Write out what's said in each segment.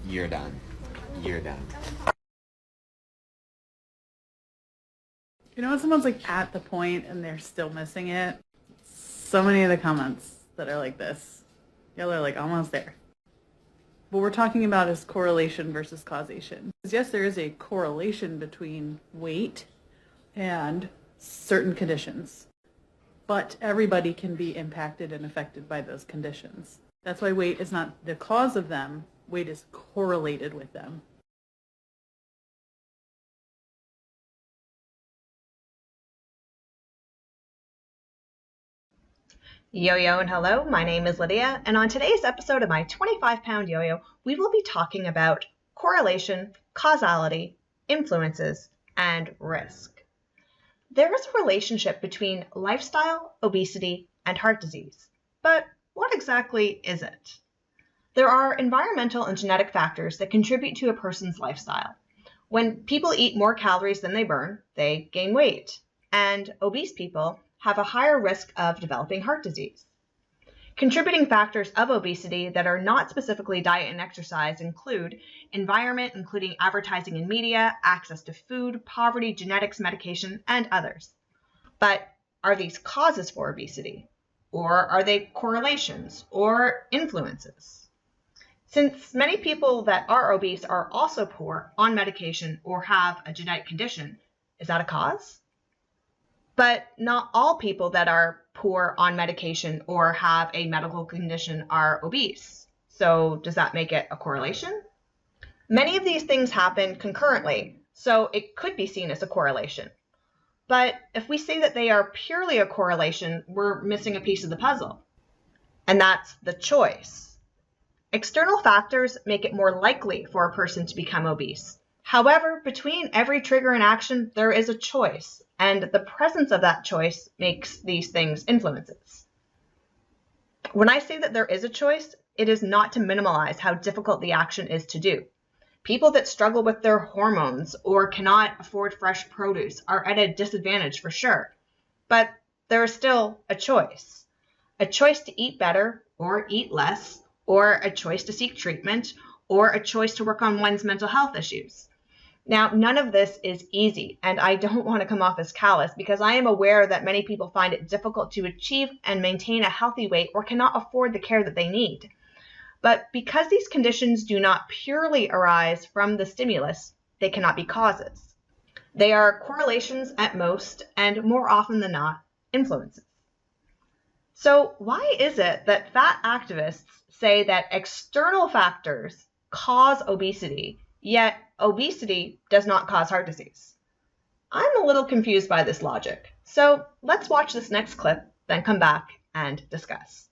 You're done. You're done. You know when someone's like at the point and they're still missing it? So many of the comments that are like this. Y'all are like almost there. What we're talking about is correlation versus causation. Yes, there is a correlation between weight and certain conditions, but everybody can be impacted and affected by those conditions. That's why weight is not the cause of them. Weight is correlated with them. Yo-yo and hello, my name is Lydia, and on today's episode of my 25-pound yo-yo, we will be talking about correlation, causality, influences, and risk. There is a relationship between lifestyle, obesity, and heart disease, but what exactly is it? There are environmental and genetic factors that contribute to a person's lifestyle. When people eat more calories than they burn, they gain weight, and obese people have a higher risk of developing heart disease. Contributing factors of obesity that are not specifically diet and exercise include environment, including advertising and media, access to food, poverty, genetics, medication, and others. But are these causes for obesity? Or are they correlations or influences? Since many people that are obese are also poor, on medication, or have a genetic condition, is that a cause? But not all people that are poor, on medication, or have a medical condition are obese. So does that make it a correlation? Many of these things happen concurrently, so it could be seen as a correlation. But if we say that they are purely a correlation, we're missing a piece of the puzzle. And that's the choice. External factors make it more likely for a person to become obese. However, between every trigger and action, there is a choice, and the presence of that choice makes these things influences. When I say that there is a choice, it is not to minimize how difficult the action is to do. People that struggle with their hormones or cannot afford fresh produce are at a disadvantage for sure, but there is still a choice. A choice to eat better or eat less, or a choice to seek treatment, or a choice to work on one's mental health issues. Now, none of this is easy, and I don't want to come off as callous because I am aware that many people find it difficult to achieve and maintain a healthy weight or cannot afford the care that they need. But because these conditions do not purely arise from the stimulus, they cannot be causes. They are correlations at most, and more often than not, influences. So why is it that fat activists say that external factors cause obesity, yet obesity does not cause heart disease? I'm a little confused by this logic. So let's watch this next clip, then come back and discuss.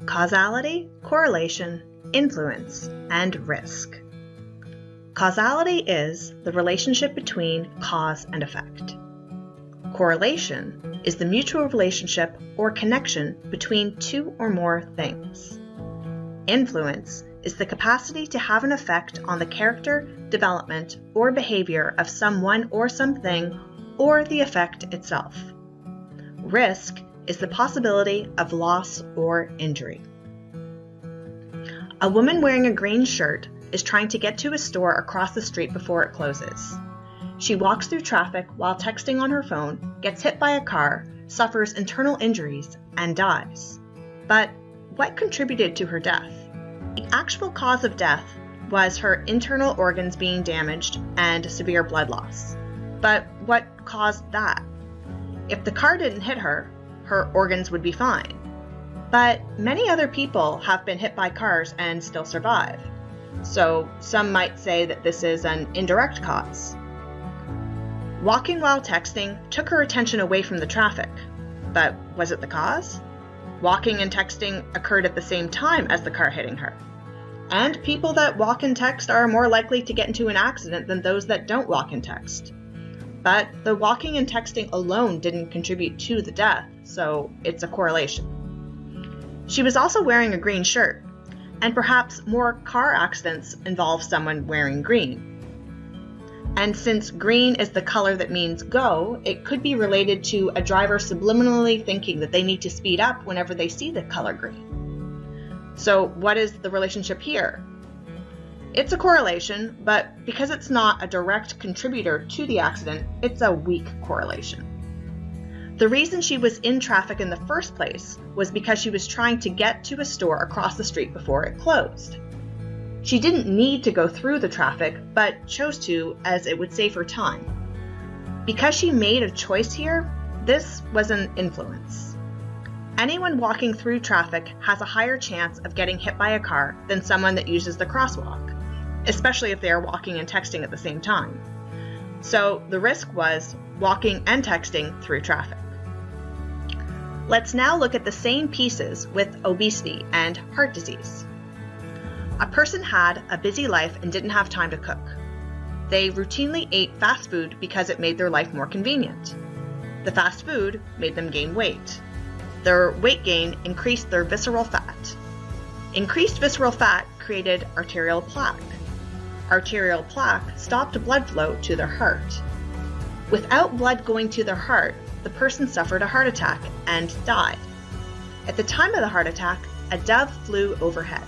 Causality, correlation, influence, and risk. Causality is the relationship between cause and effect. Correlation is the mutual relationship or connection between two or more things. Influence is the capacity to have an effect on the character, development, or behavior of someone or something, or the effect itself. Risk is the possibility of loss or injury. A woman wearing a green shirt is trying to get to a store across the street before it closes. She walks through traffic while texting on her phone, gets hit by a car, suffers internal injuries, and dies. But what contributed to her death? The actual cause of death was her internal organs being damaged and severe blood loss. But what caused that? If the car didn't hit her, her organs would be fine. But many other people have been hit by cars and still survive. So some might say that this is an indirect cause. Walking while texting took her attention away from the traffic. But was it the cause? Walking and texting occurred at the same time as the car hitting her. And people that walk and text are more likely to get into an accident than those that don't walk and text. But the walking and texting alone didn't contribute to the death, so it's a correlation. She was also wearing a green shirt, and perhaps more car accidents involve someone wearing green. And since green is the color that means go, it could be related to a driver subliminally thinking that they need to speed up whenever they see the color green. So what is the relationship here? It's a correlation, but because it's not a direct contributor to the accident, it's a weak correlation. The reason she was in traffic in the first place was because she was trying to get to a store across the street before it closed. She didn't need to go through the traffic, but chose to as it would save her time. Because she made a choice here, this was an influence. Anyone walking through traffic has a higher chance of getting hit by a car than someone that uses the crosswalk, especially if they are walking and texting at the same time. So the risk was walking and texting through traffic. Let's now look at the same pieces with obesity and heart disease. A person had a busy life and didn't have time to cook. They routinely ate fast food because it made their life more convenient. The fast food made them gain weight. Their weight gain increased their visceral fat. Increased visceral fat created arterial plaque. Arterial plaque stopped blood flow to their heart. Without blood going to their heart, the person suffered a heart attack and died. At the time of the heart attack, a dove flew overhead.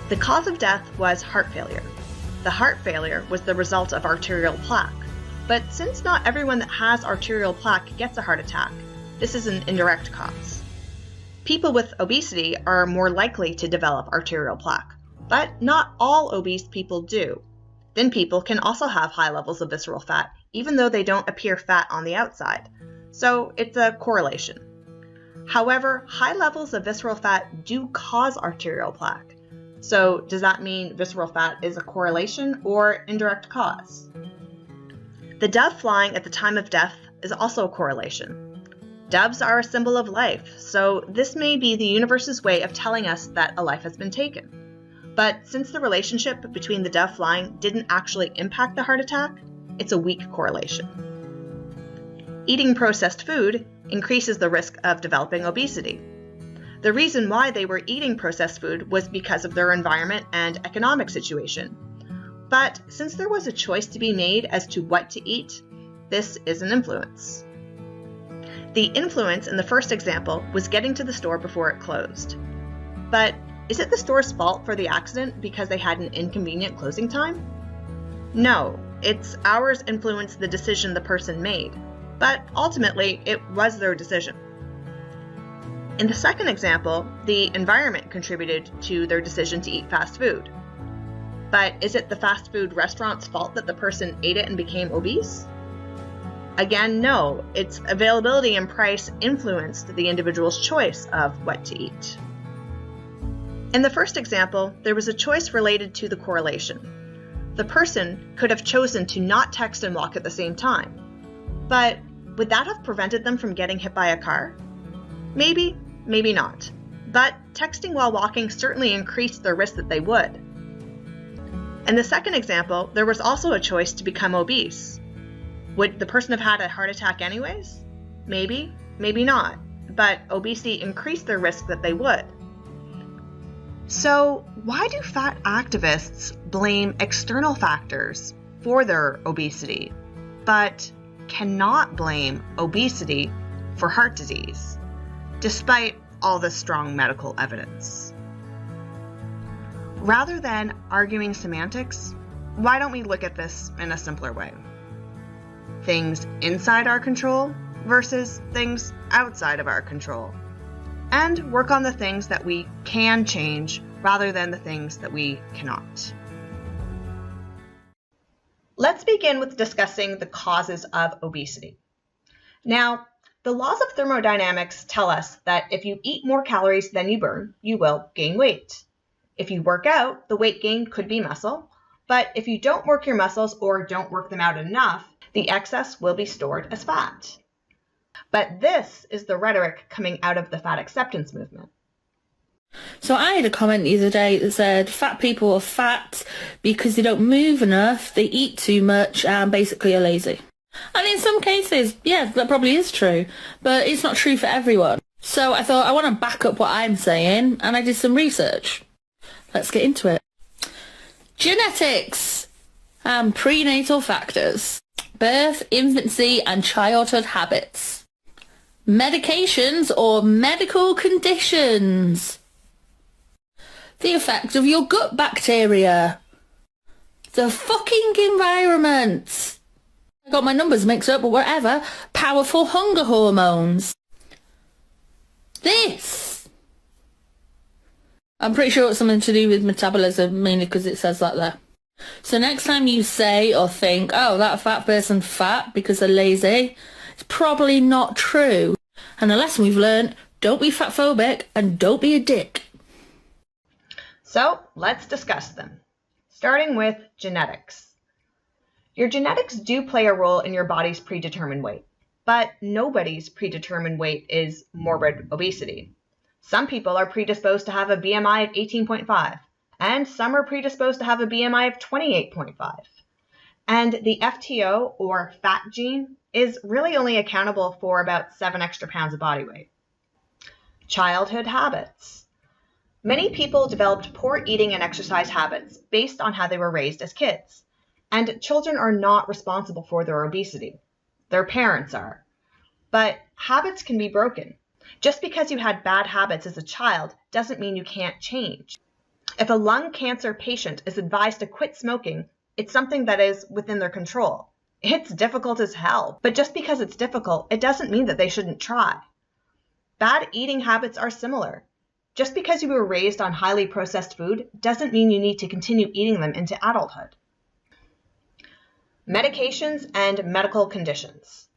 The cause of death was heart failure. The heart failure was the result of arterial plaque. But since not everyone that has arterial plaque gets a heart attack, this is an indirect cause. People with obesity are more likely to develop arterial plaque, but not all obese people do. Thin people can also have high levels of visceral fat, even though they don't appear fat on the outside. So it's a correlation. However, high levels of visceral fat do cause arterial plaque. So does that mean visceral fat is a correlation or indirect cause? The dove flying at the time of death is also a correlation. Doves are a symbol of life, so this may be the universe's way of telling us that a life has been taken. But since the relationship between the dove flying didn't actually impact the heart attack, it's a weak correlation. Eating processed food increases the risk of developing obesity. The reason why they were eating processed food was because of their environment and economic situation. But since there was a choice to be made as to what to eat, this is an influence. The influence in the first example was getting to the store before it closed. But is it the store's fault for the accident because they had an inconvenient closing time? No, it's ours influenced the decision the person made, but ultimately it was their decision. In the second example, the environment contributed to their decision to eat fast food. But is it the fast food restaurant's fault that the person ate it and became obese? Again, no, its availability and price influenced the individual's choice of what to eat. In the first example, there was a choice related to the correlation. The person could have chosen to not text and walk at the same time. But would that have prevented them from getting hit by a car? Maybe, maybe not. But texting while walking certainly increased their risk that they would. In the second example, there was also a choice to become obese. Would the person have had a heart attack anyways? Maybe, maybe not. But obesity increased their risk that they would. So why do fat activists blame external factors for their obesity, but cannot blame obesity for heart disease, despite all this strong medical evidence? Rather than arguing semantics, why don't we look at this in a simpler way? Things inside our control versus things outside of our control. And work on the things that we can change rather than the things that we cannot. Let's begin with discussing the causes of obesity. Now, the laws of thermodynamics tell us that if you eat more calories than you burn, you will gain weight. If you work out, the weight gain could be muscle, but if you don't work your muscles or don't work them out enough, the excess will be stored as fat. But this is the rhetoric coming out of the fat acceptance movement. So I had a comment the other day that said fat people are fat because they don't move enough, they eat too much and basically are lazy. And in some cases, yeah, that probably is true, but it's not true for everyone. So I thought I want to back up what I'm saying, and I did some research. Let's get into it. Genetics. and prenatal factors, birth, infancy, and childhood habits, medications or medical conditions, the effect of your gut bacteria, the fucking environment. I got my numbers mixed up, but whatever. Powerful hunger hormones. This. I'm pretty sure it's something to do with metabolism, mainly because it says that there. So next time you say or think, oh, that fat person's fat because they're lazy, it's probably not true. And the lesson we've learned, don't be fatphobic and don't be a dick. So let's discuss them. Starting with genetics. Your genetics do play a role in your body's predetermined weight, but nobody's predetermined weight is morbid obesity. Some people are predisposed to have a BMI of 18.5, and some are predisposed to have a BMI of 28.5. And the FTO, or fat gene, is really only accountable for about 7 extra pounds of body weight. Childhood habits. Many people developed poor eating and exercise habits based on how they were raised as kids. And children are not responsible for their obesity. Their parents are. But habits can be broken. Just because you had bad habits as a child doesn't mean you can't change. If a lung cancer patient is advised to quit smoking, it's something that is within their control. It's difficult as hell, but just because it's difficult, it doesn't mean that they shouldn't try. Bad eating habits are similar. Just because you were raised on highly processed food doesn't mean you need to continue eating them into adulthood. Medications and medical conditions.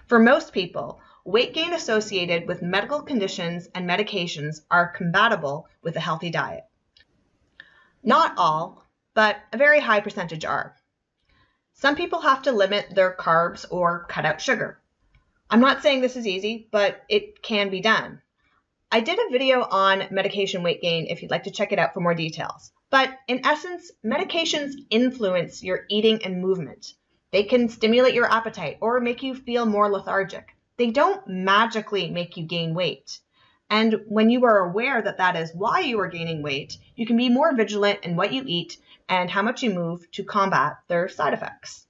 For most people, weight gain associated with medical conditions and medications are compatible with a healthy diet. Not all, but a very high percentage are. Some people have to limit their carbs or cut out sugar. I'm not saying this is easy, but it can be done. I did a video on medication weight gain if you'd like to check it out for more details. But in essence, medications influence your eating and movement. They can stimulate your appetite or make you feel more lethargic. They don't magically make you gain weight. And when you are aware that that is why you are gaining weight, you can be more vigilant in what you eat and how much you move to combat their side effects.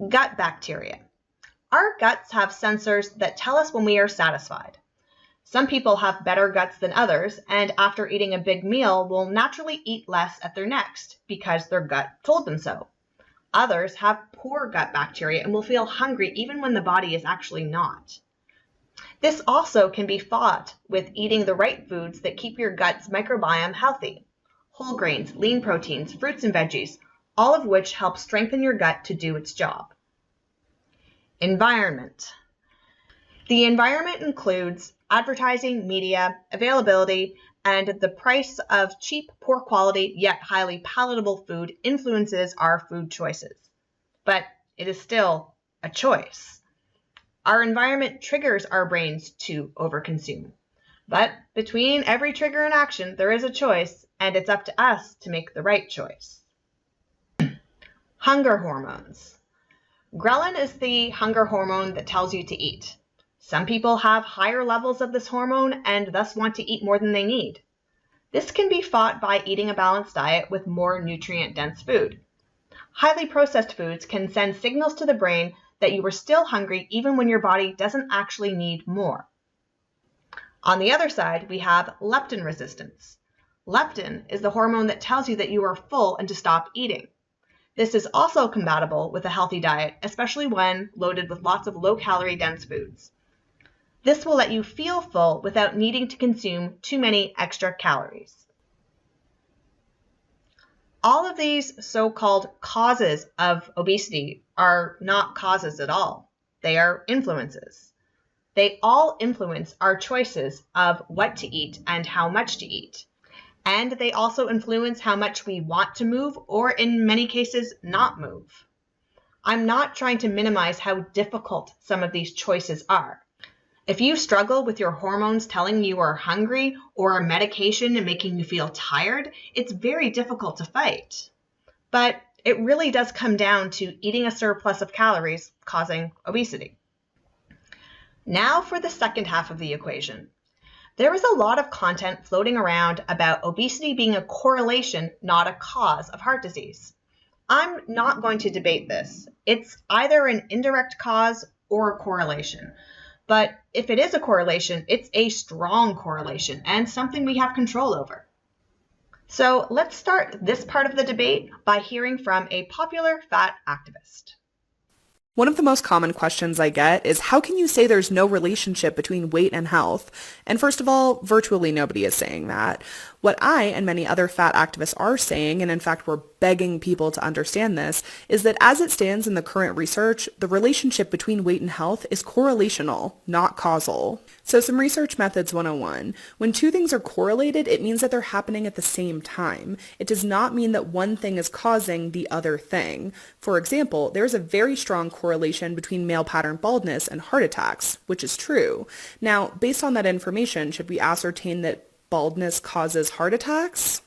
Gut bacteria. Our guts have sensors that tell us when we are satisfied. Some people have better guts than others, and after eating a big meal will naturally eat less at their next because their gut told them so. Others have poor gut bacteria and will feel hungry even when the body is actually not. This also can be fought with eating the right foods that keep your gut's microbiome healthy. Whole grains, lean proteins, fruits and veggies, all of which help strengthen your gut to do its job. Environment. The environment includes advertising, media, availability, and the price of cheap, poor quality, yet highly palatable food influences our food choices. But it is still a choice. Our environment triggers our brains to overconsume. But between every trigger and action, there is a choice, and it's up to us to make the right choice. Hunger hormones. Ghrelin is the hunger hormone that tells you to eat. Some people have higher levels of this hormone and thus want to eat more than they need. This can be fought by eating a balanced diet with more nutrient-dense food. Highly processed foods can send signals to the brain that you are still hungry even when your body doesn't actually need more. On the other side, we have leptin resistance. Leptin is the hormone that tells you that you are full and to stop eating. This is also compatible with a healthy diet, especially when loaded with lots of low-calorie dense foods. This will let you feel full without needing to consume too many extra calories. All of these so-called causes of obesity are not causes at all. They are influences. They all influence our choices of what to eat and how much to eat. And they also influence how much we want to move or in many cases not move. I'm not trying to minimize how difficult some of these choices are. If you struggle with your hormones telling you are hungry or a medication and making you feel tired, it's very difficult to fight. But it really does come down to eating a surplus of calories causing obesity. Now for the second half of the equation. There is a lot of content floating around about obesity being a correlation, not a cause of heart disease. I'm not going to debate this. It's either an indirect cause or a correlation. But if it is a correlation, it's a strong correlation and something we have control over. So let's start this part of the debate by hearing from a popular fat activist. One of the most common questions I get is, how can you say there's no relationship between weight and health? And first of all, virtually nobody is saying that. What I and many other fat activists are saying, and in fact we're begging people to understand this, is that as it stands in the current research, the relationship between weight and health is correlational, not causal. So some research methods 101. When two things are correlated, it means that they're happening at the same time. It does not mean that one thing is causing the other thing. For example, there's a very strong correlation between male pattern baldness and heart attacks, which is true. Now, based on that information, should we ascertain that baldness causes heart attacks?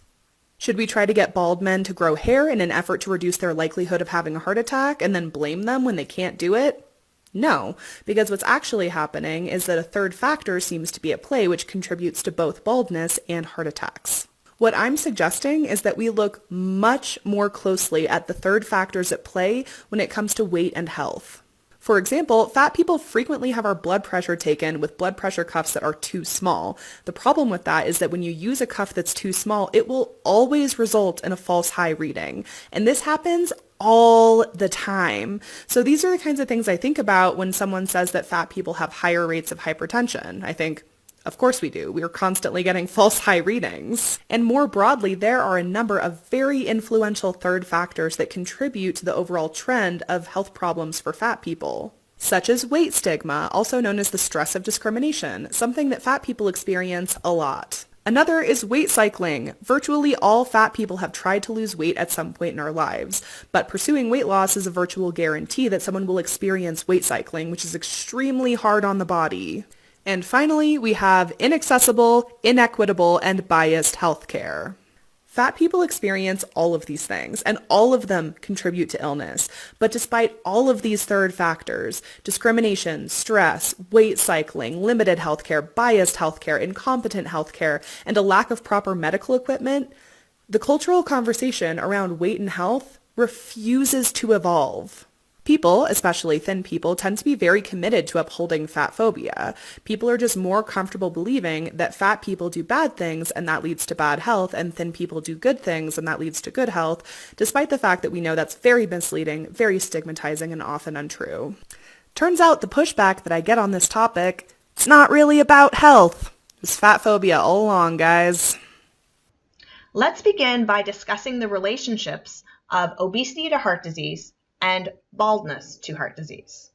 Should we try to get bald men to grow hair in an effort to reduce their likelihood of having a heart attack and then blame them when they can't do it? No, because what's actually happening is that a third factor seems to be at play which contributes to both baldness and heart attacks. What I'm suggesting is that we look much more closely at the third factors at play when it comes to weight and health. For example, fat people frequently have our blood pressure taken with blood pressure cuffs that are too small. The problem with that is that when you use a cuff that's too small, it will always result in a false high reading. And this happens all the time. So these are the kinds of things I think about when someone says that fat people have higher rates of hypertension. I think, of course we do. We are constantly getting false high readings. And more broadly, there are a number of very influential third factors that contribute to the overall trend of health problems for fat people, such as weight stigma, also known as the stress of discrimination, something that fat people experience a lot. Another is weight cycling. Virtually all fat people have tried to lose weight at some point in our lives, but pursuing weight loss is a virtual guarantee that someone will experience weight cycling, which is extremely hard on the body. And finally, we have inaccessible, inequitable, and biased healthcare. Fat people experience all of these things, and all of them contribute to illness. But despite all of these third factors, discrimination, stress, weight cycling, limited healthcare, biased healthcare, incompetent healthcare, and a lack of proper medical equipment, the cultural conversation around weight and health refuses to evolve. People, especially thin people, tend to be very committed to upholding fat phobia. People are just more comfortable believing that fat people do bad things and that leads to bad health, and thin people do good things and that leads to good health, despite the fact that we know that's very misleading, very stigmatizing, and often untrue. Turns out the pushback that I get on this topic, it's not really about health. It's fat phobia all along, guys. Let's begin by discussing the relationships of obesity to heart disease and baldness to heart disease.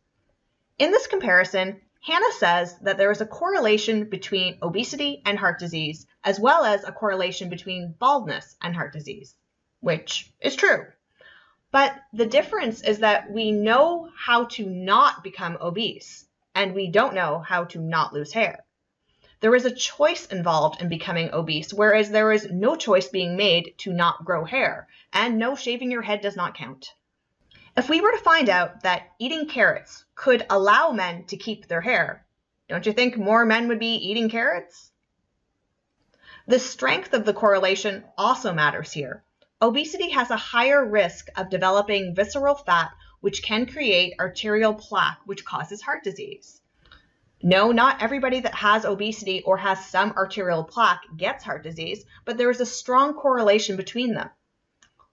In this comparison, Hannah says that there is a correlation between obesity and heart disease, as well as a correlation between baldness and heart disease, which is true. But the difference is that we know how to not become obese, and we don't know how to not lose hair. There is a choice involved in becoming obese, whereas there is no choice being made to not grow hair, and no, shaving your head does not count. If we were to find out that eating carrots could allow men to keep their hair, don't you think more men would be eating carrots? The strength of the correlation also matters here. Obesity has a higher risk of developing visceral fat, which can create arterial plaque, which causes heart disease. No, not everybody that has obesity or has some arterial plaque gets heart disease, but there is a strong correlation between them.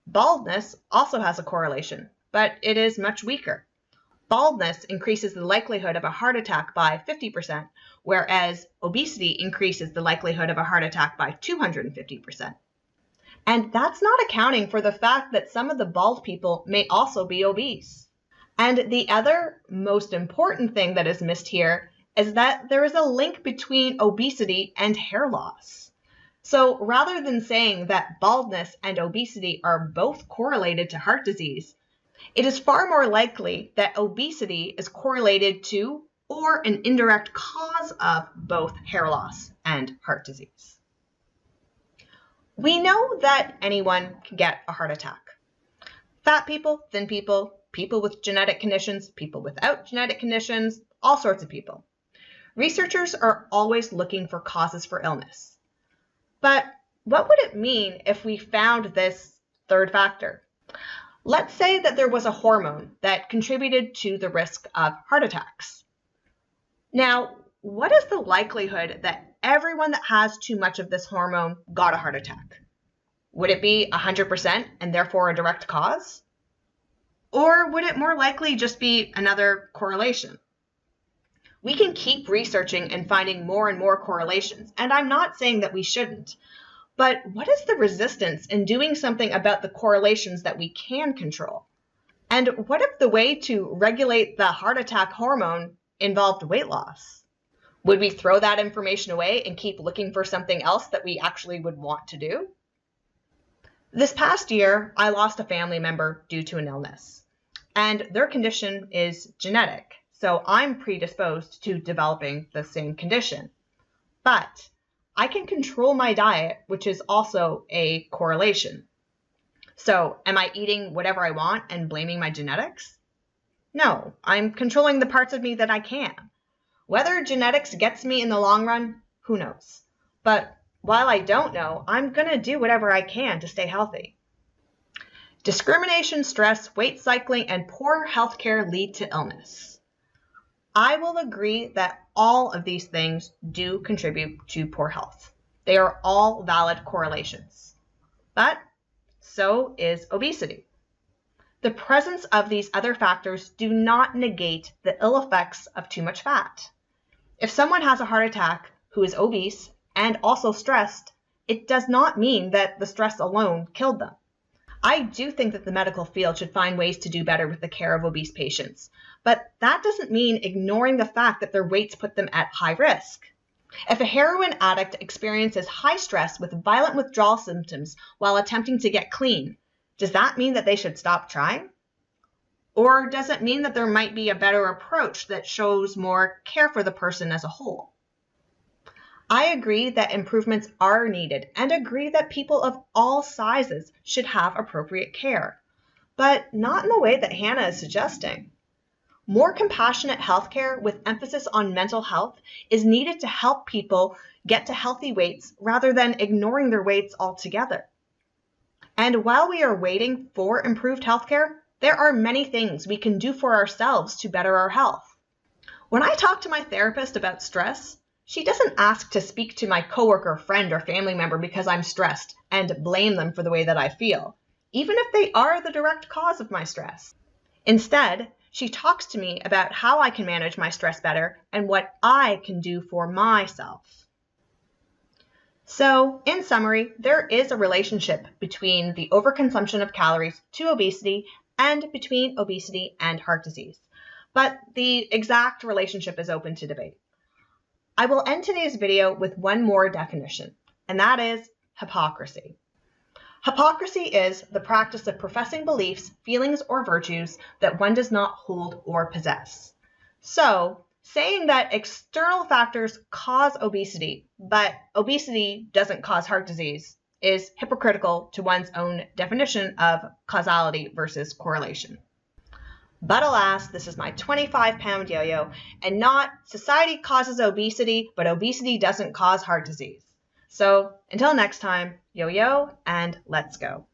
Baldness also has a correlation, but it is much weaker. Baldness increases the likelihood of a heart attack by 50%, whereas obesity increases the likelihood of a heart attack by 250%. And that's not accounting for the fact that some of the bald people may also be obese. And the other most important thing that is missed here is that there is a link between obesity and hair loss. So rather than saying that baldness and obesity are both correlated to heart disease, it is far more likely that obesity is correlated to or an indirect cause of both hair loss and heart disease. We know that anyone can get a heart attack. Fat people, thin people, people with genetic conditions, people without genetic conditions, all sorts of people. Researchers are always looking for causes for illness. But what would it mean if we found this third factor? Let's say that there was a hormone that contributed to the risk of heart attacks. Now, what is the likelihood that everyone that has too much of this hormone got a heart attack? Would it be 100% and therefore a direct cause? Or would it more likely just be another correlation? We can keep researching and finding more and more correlations, and I'm not saying that we shouldn't. But what is the resistance in doing something about the correlations that we can control? And what if the way to regulate the heart attack hormone involved weight loss? Would we throw that information away and keep looking for something else that we actually would want to do? This past year, I lost a family member due to an illness, and their condition is genetic, so I'm predisposed to developing the same condition. But I can control my diet, which is also a correlation. So, am I eating whatever I want and blaming my genetics? No, I'm controlling the parts of me that I can. Whether genetics gets me in the long run, who knows? But while I don't know, I'm going to do whatever I can to stay healthy. Discrimination, stress, weight cycling, and poor healthcare lead to illness. I will agree that all of these things do contribute to poor health. They are all valid correlations. But so is obesity. The presence of these other factors do not negate the ill effects of too much fat. If someone has a heart attack who is obese and also stressed, it does not mean that the stress alone killed them. I do think that the medical field should find ways to do better with the care of obese patients, but that doesn't mean ignoring the fact that their weights put them at high risk. If a heroin addict experiences high stress with violent withdrawal symptoms while attempting to get clean, does that mean that they should stop trying? Or does it mean that there might be a better approach that shows more care for the person as a whole? I agree that improvements are needed and agree that people of all sizes should have appropriate care, but not in the way that Hannah is suggesting. More compassionate healthcare with emphasis on mental health is needed to help people get to healthy weights rather than ignoring their weights altogether. And while we are waiting for improved healthcare, there are many things we can do for ourselves to better our health. When I talk to my therapist about stress, she doesn't ask to speak to my coworker, friend, or family member because I'm stressed and blame them for the way that I feel, even if they are the direct cause of my stress. Instead, she talks to me about how I can manage my stress better and what I can do for myself. So, in summary, there is a relationship between the overconsumption of calories to obesity and between obesity and heart disease, but the exact relationship is open to debate. I will end today's video with one more definition, and that is hypocrisy. Hypocrisy is the practice of professing beliefs, feelings, or virtues that one does not hold or possess. So, saying that external factors cause obesity, but obesity doesn't cause heart disease, is hypocritical to one's own definition of causality versus correlation. But alas, this is my 25-pound yo-yo, and not society causes obesity, but obesity doesn't cause heart disease. So until next time, yo-yo, and let's go.